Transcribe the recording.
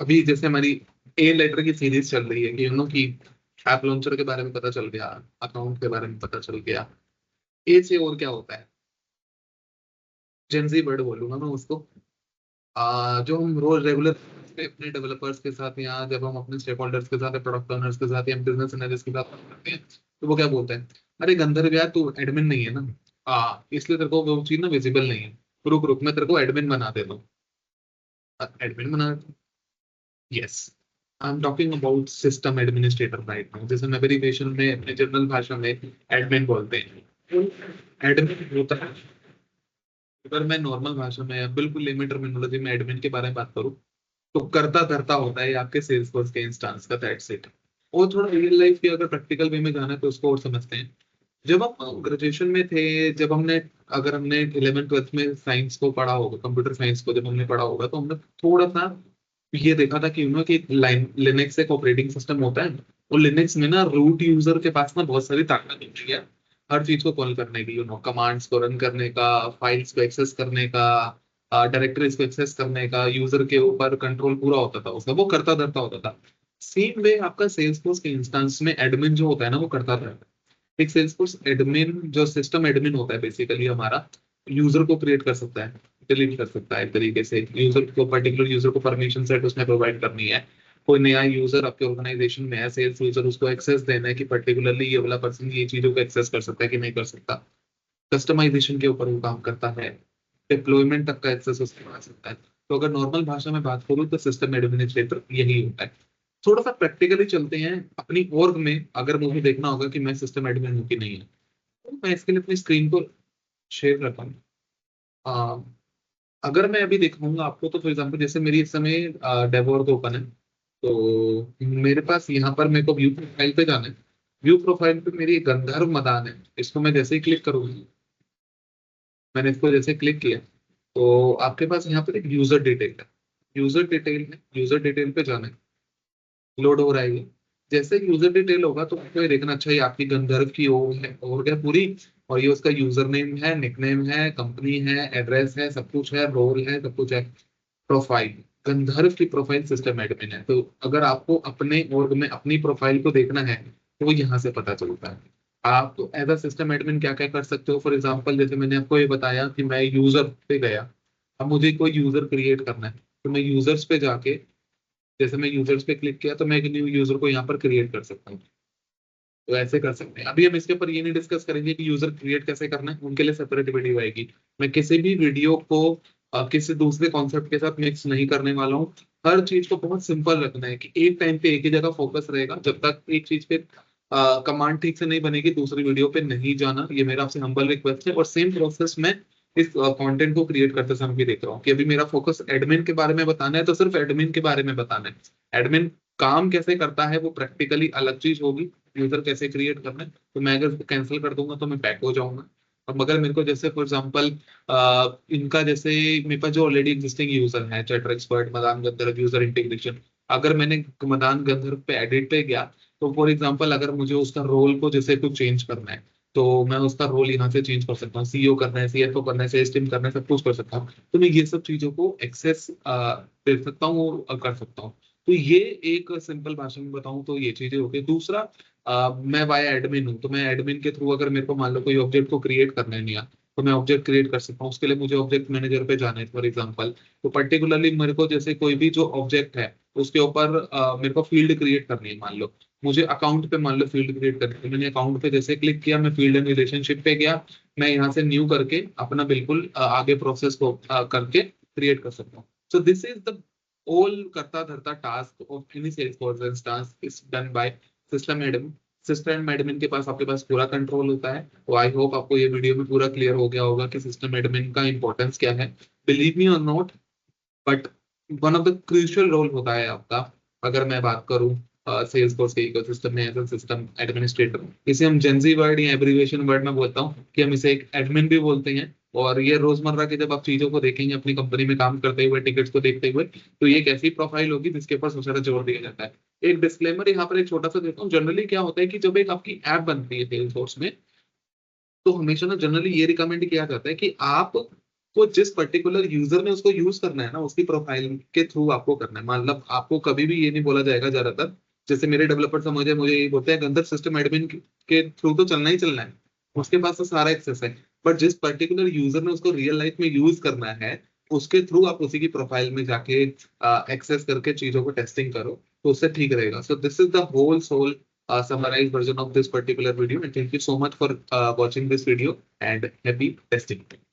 अभी जैसे हमारी ए लेटर की सीरीज चल रही है कि कि ऐप लॉन्चर के बारे में पता चल गया, अकाउंट के बारे में पता चल गया। ए से और क्या होता है, जेंजी वर्ड बोलूंगा मैं उसको। जो हम रोज रेगुलर पे अपने डेवलपर्स के साथ या जब हम अपने स्टेक होल्डर्स के साथ, प्रोडक्ट ओनर्स के साथ या बिजनेस एनालिस्ट के साथ बात करते हैं, तो वो क्या बोलते हैं, अरे गंधर्व यार तू एडमिन नहीं है ना, इसलिए तेरे को वो चीज ना विजिबल नहीं है। रुक रुक, मैं तेरे को एडमिन बना देता हूँ। एडमिन बना, yes, I am talking about system administrator right now, जैसे नेविगेशन में अपने जनरल भाषा में एडमिन बोलते हैं। एडमिन होता है, अगर मैं नॉर्मल भाषा में बिल्कुल लिमिट टर्मिनोलॉजी में एडमिन के बारे में बात करूँ, तो करता धरता होता है आपके सेल्स फोर्स के इंस्टांस का, दैट्स इट। और थोड़ा रियल लाइफ की अगर प्रैक्टिकल वे में जाना है तो उसको और समझते हैं। जब हम ग्रेजुएशन में थे, जब हमने, अगर हमने 11th 12th में साइंस को पढ़ा होगा, कंप्यूटर साइंस को जब हमने पढ़ा होगा, तो हमने थोड़ा सा ये देखा था कि कि लाइन लिनक्स एक ऑपरेटिंग सिस्टम होता है, और लिनक्स में ना रूट यूजर के पास ना बहुत सारी ताकत होती है हर चीज को कॉल करने की, कमांड्स को रन करने का, फाइल्स को एक्सेस करने का, डायरेक्टरीज को एक्सेस करने का, यूजर के ऊपर कंट्रोल पूरा होता था उसका, वो करता धरता होता था। सेम वे आपका सेल्सफोर्स के इंस्टेंस में एडमिन जो होता है ना, वो करता रहता है। एक सेल्सफोर्स एडमिन जो सिस्टम एडमिन होता है बेसिकली हमारा, यूजर को क्रिएट कर सकता है, डिलीट कर सकता है, एक तरीके से यूजर को, पर्टिकुलर यूजर को परमिशन सेट उसने प्रोवाइड करनी है। कोई नया यूजर आपके ऑर्गेनाइजेशन में है, सेल्स यूजर, उसको एक्सेस देना है कि पर्टिकुलरली ये वाला पर्सन ये चीजों को एक्सेस कर सकता है कि नहीं कर सकता। कस्टमाइजेशन के ऊपर वो काम करता है, डिप्लॉयमेंट तक का एक्सेस उसके पास होता है। तो अगर नॉर्मल भाषा में बात करूँ तो सिस्टम एडमिनिस्ट्रेटर यही होता है। थोड़ा सा प्रैक्टिकली चलते हैं अपनी org में, अगर मुझे देखना होगा कि मैं सिस्टम एडमिन हूँ कि नहीं है, तो मैं इसके लिए अपनी स्क्रीन को शेयर करता हूँ। अ, अगर मैं अभी दिखाऊंगा आपको, तो फॉर एग्जांपल जैसे मेरी इस समय डेवऑर्ग ओपन है, तो मेरे पास यहाँ पर मेरे को व्यू प्रोफाइल पे जाना है। व्यू प्रोफाइल पे मेरी एक गंधर्व मदान है, इसको मैं जैसे ही क्लिक करूंगा, मैंने इसको जैसे क्लिक किया, तो आपके पास यहाँ पर एक यूजर डिटेल है। यूजर डिटेल में, यूजर डिटेल पे जाना है, लोड हो रहा है ये। जैसे यूजर डिटेल होगा तो आपको ये देखना, अच्छा ये आपकी गंधर्व की और क्या पूरी, और ये उसका यूजर नेम है, निकनेम है, कंपनी है, एड्रेस है, सब कुछ है, रोल है, सब कुछ है। प्रोफाइल, गंधर्व की प्रोफाइल सिस्टम एडमिन है, तो अगर आपको अपने org में अपनी प्रोफाइल को देखना है तो वो यहाँ से पता चलता है। आप तो एज अ सिस्टम एडमिन क्या क्या कर सकते हो, फॉर एग्जांपल जैसे मैंने आपको ये बताया कि मैं यूजर पे गया, अब मुझे कोई यूजर क्रिएट करना है, तो मैं यूजर्स पे जाके, जैसे मैं यूजर्स पे क्लिक किया तो मैं एक न्यू यूजर को यहाँ पर क्रिएट कर सकता हूँ। तो ऐसे कर सकते हैं। अभी हम इसके ऊपर ये नहीं डिस्कस करेंगे कि यूजर क्रिएट कैसे करना है, उनके लिए सेपरेट वीडियो आएगी। मैं किसी भी वीडियो को किसी दूसरे कॉन्सेप्ट के साथ मिक्स नहीं करने वाला हूँ। हर चीज को बहुत सिंपल रखना है कि एक टाइम पे एक ही जगह फोकस रहेगा, जब तक एक चीज पे कमांड ठीक से नहीं बनेगी दूसरी वीडियो पे नहीं जाना, ये मेरा आपसे हम्बल रिक्वेस्ट है। और सेम प्रोसेस में इस कंटेंट को क्रिएट करते समय भी देख रहा हूँ कि अभी मेरा फोकस एडमिन के बारे में बताना है, तो सिर्फ एडमिन के बारे में बताना है। एडमिन काम कैसे करता है वो प्रैक्टिकली अलग चीज होगी, यूजर कैसे क्रिएट करना है। तो मैं अगर इसको कैंसिल कर दूंगा तो मैं बैक हो जाऊंगा। अब मगर मेरे को जैसे फॉर एग्जांपल इनका जैसे मेरे पास जो ऑलरेडी एग्जिस्टिंग यूजर है, चैटर एक्सपर्ट, मदान गंधर्व, यूजर इंटीग्रेशन, अगर मैंने मदान गंधर्व पे एडिट पे गया, तो फॉर एग्जांपल अगर मुझे उसका रोल को जैसे कुछ चेंज करना है, तो मैं उसका रोल यहाँ से चेंज कर सकता हूँ, सीईओ करना है, सीएफओ करना है, सेल्स टीम करना है, सब कुछ कर सकता हूँ। तो मैं ये सब चीजों को एक्सेस दे सकता हूँ और कर सकता हूँ। तो ये एक सिंपल भाषा में बताऊं तो ये चीजें होती है। दूसरा, मैं वाया एडमिन हूँ, तो मैं एडमिन के थ्रू अगर मेरे को मान लो कोई ऑब्जेक्ट को क्रिएट करना है नहीं, तो मैं ऑब्जेक्ट क्रिएट कर सकता हूँ। उसके लिए मुझे ऑब्जेक्ट मैनेजर पे जाना है फॉर एग्जांपल, तो पर्टिकुलरली मेरे को जैसे कोई भी जो ऑब्जेक्ट है उसके ऊपर मेरे को फील्ड क्रिएट करनी है, मान लो मुझे अकाउंट पे मान लो फील्ड क्रिएट करनी है, मैंने अकाउंट पे जैसे क्लिक किया, मैं फील्ड एंड रिलेशनशिप पे गया, मैं यहाँ से न्यू करके अपना बिल्कुल आगे प्रोसेस को करके क्रिएट कर सकता हूँ। सो दिस इज द all करता धरता task of any Salesforce instance is done by system admin. System admin के पास, आपके पास पूरा कंट्रोल होता है। तो आई होप आपको ये वीडियो में पूरा क्लियर हो गया होगा कि सिस्टम एडमिन का इंपॉर्टेंस क्या है। Believe me or not, but one of the crucial role होता है आपका, अगर मैं बात करूं सेल्स फोर्स के इकोसिस्टम में एज अ सिस्टम एडमिनिस्ट्रेटर। इसे हम जेंजी वर्ड या एब्रिविएशन वर्ड में बोलता हूं कि हम इसे एक एडमिन भी बोलते हैं। और ये रोजमर्रा के जब आप चीजों को देखेंगे अपनी कंपनी में काम करते हुए, टिकट्स को देखते हुए, तो ये एक ऐसी प्रोफाइल होगी जिसके ऊपर सबसे ज्यादा जोर दिया जाता है। एक डिस्क्लेमर यहाँ पर एक छोटा सा देता हूँ। जनरली क्या होता है कि जब एक आपकी ऐप बनती है सेल्स फोर्स में, तो हमेशा ना जनरली ये रिकमेंड किया जाता है कि आप तो जिस पर्टिकुलर यूजर ने उसको यूज करना है ना, उसकी प्रोफाइल के थ्रू आपको करना है। मतलब आपको कभी भी ये नहीं बोला जाएगा ज्यादातर, जैसे मेरे डेवलपर समझे मुझे मुझे ये बोलते हैं गंदर सिस्टम एडमिन के थ्रू तो चलना ही चलना है, उसके पास तो सारा एक्सेस है। बट जिस पर्टिकुलर यूजर ने उसको रियल लाइफ में यूज करना है, उसके थ्रू आप उसी की प्रोफाइल में जाके एक्सेस करके चीजों को टेस्टिंग करो, तो उससे ठीक रहेगा। So this is the whole soul summarized version of this particular video, and thank you so much for watching this video and happy testing.